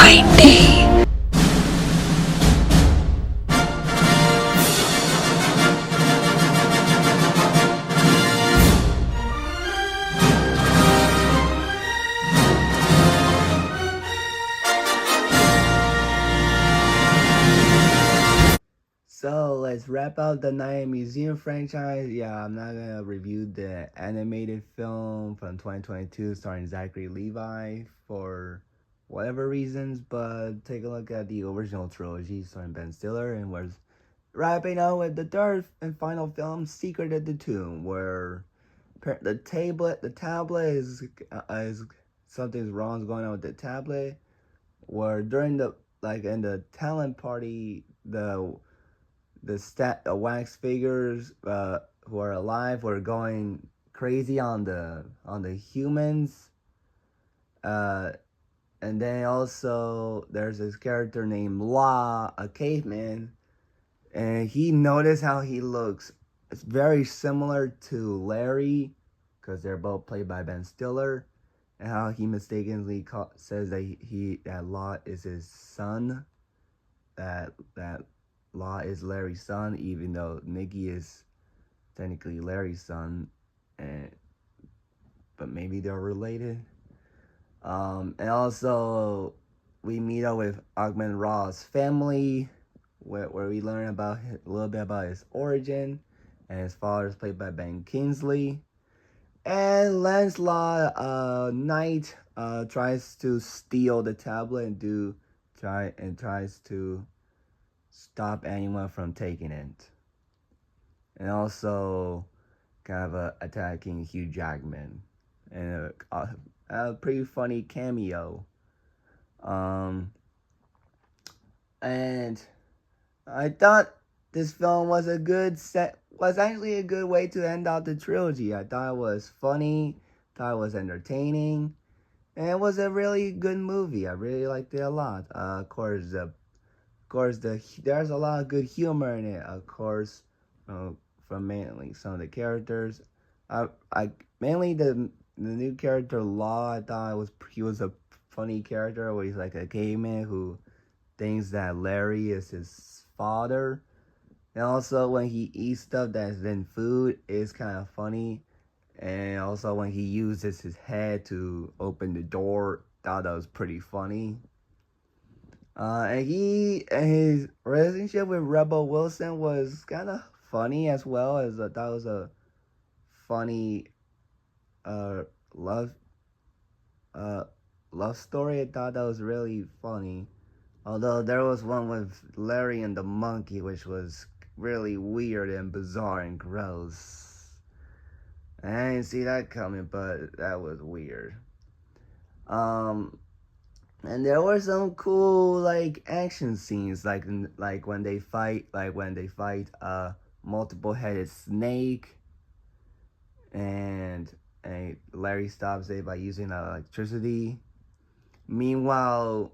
90. So let's wrap up the Night Museum franchise. Yeah, I'm not gonna review the animated film from 2022 starring Zachary Levi for whatever reasons, but take a look at the original trilogy starring Ben Stiller, and we're wrapping up with the third and final film, Secret of the Tomb, where the tablet is something's wrong going on with the tablet. Where during the in the talent party, the wax figures who are alive were going crazy on the humans, uh, and then also there's this character named Law, a caveman, and he noticed how he looks. It's very similar to Larry, because they're both played by Ben Stiller, and how he mistakenly says that Law is his son, that Law is Larry's son, even though Nikki is technically Larry's son, and but maybe they're related. And also we meet up with Ahmed Raw's family, where we learn about a little bit about his origin, and his father is played by Ben Kingsley. And Lancelot Knight tries to steal the tablet and tries to stop anyone from taking it, and also kind of attacking Hugh Jackman, and a pretty funny cameo. Um, and I thought this film was actually a good way to end out the trilogy. I thought it was funny, thought it was entertaining, and it was a really good movie. I really liked it a lot. There's a lot of good humor in it. Of course, from mainly some of the characters. I mainly the new character Law. I thought he was a funny character where he's like a caveman who thinks that Larry is his father, and also when he eats stuff that's in food, it's kind of funny. And also when he uses his head to open the door, thought that was pretty funny. And his relationship with Rebel Wilson was kind of funny as well, as that was a funny uh love uh love story. I thought that was really funny. Although there was one with Larry and the monkey, which was really weird and bizarre and gross. I didn't see that coming, but that was weird. Um, and there were some cool action scenes, when they fight multiple headed snake, and Larry stops it by using electricity. Meanwhile,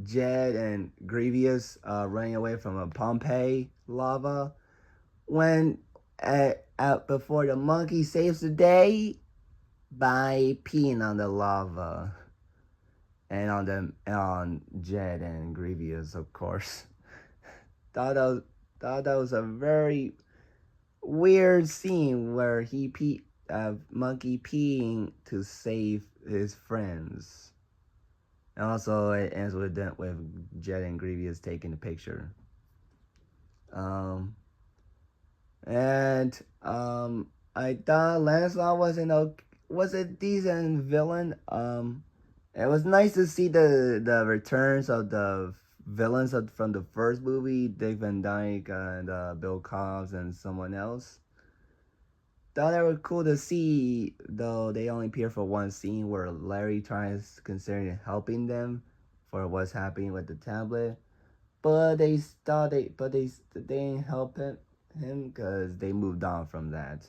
Jed and Grievous running away from a Pompeii lava, when before the monkey saves the day by peeing on the lava, and on Jed and Grievous, of course. Thought that was a very weird scene where monkey peeing to save his friends. And also it ends with Jed and Grievous taking the picture. Um, and I thought Lancelot was a decent villain. It was nice to see the returns of the villains from the first movie, Dick Van Dyke and Bill Cobbs and someone else. Thought they were cool to see, though they only appear for one scene where Larry tries considering helping them for what's happening with the tablet, but they didn't help him because they moved on from that.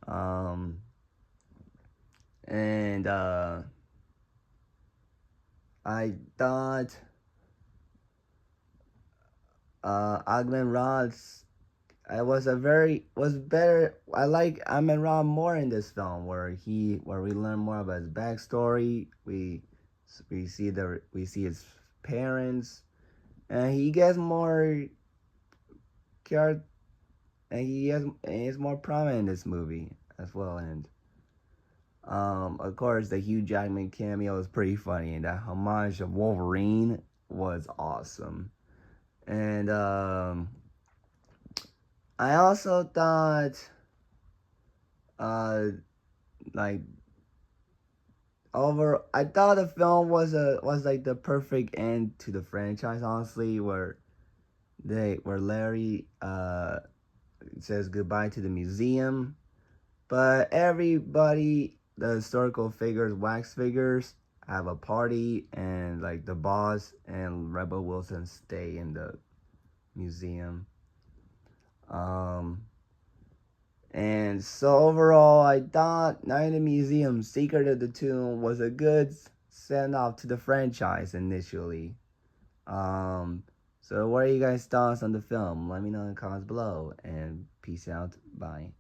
Um, and I thought Agman Rod's I was better. I like Amin Ra more in this film, where we learn more about his backstory. We We see his parents, and he gets more care, and he's more prominent in this movie as well. And of course, the Hugh Jackman cameo is pretty funny, and that homage of Wolverine was awesome. And I also thought, uh, like I thought the film was like the perfect end to the franchise, honestly, where Larry says goodbye to the museum, but everybody, the historical figures, wax figures, have a party, and like the boss and Rebel Wilson stay in the museum. Um, and so overall, I thought Night in the Museum, Secret of the Tomb was a good send off to the franchise initially. Um, so what are you guys' thoughts on the film? Let me know in the comments below, and peace out. Bye.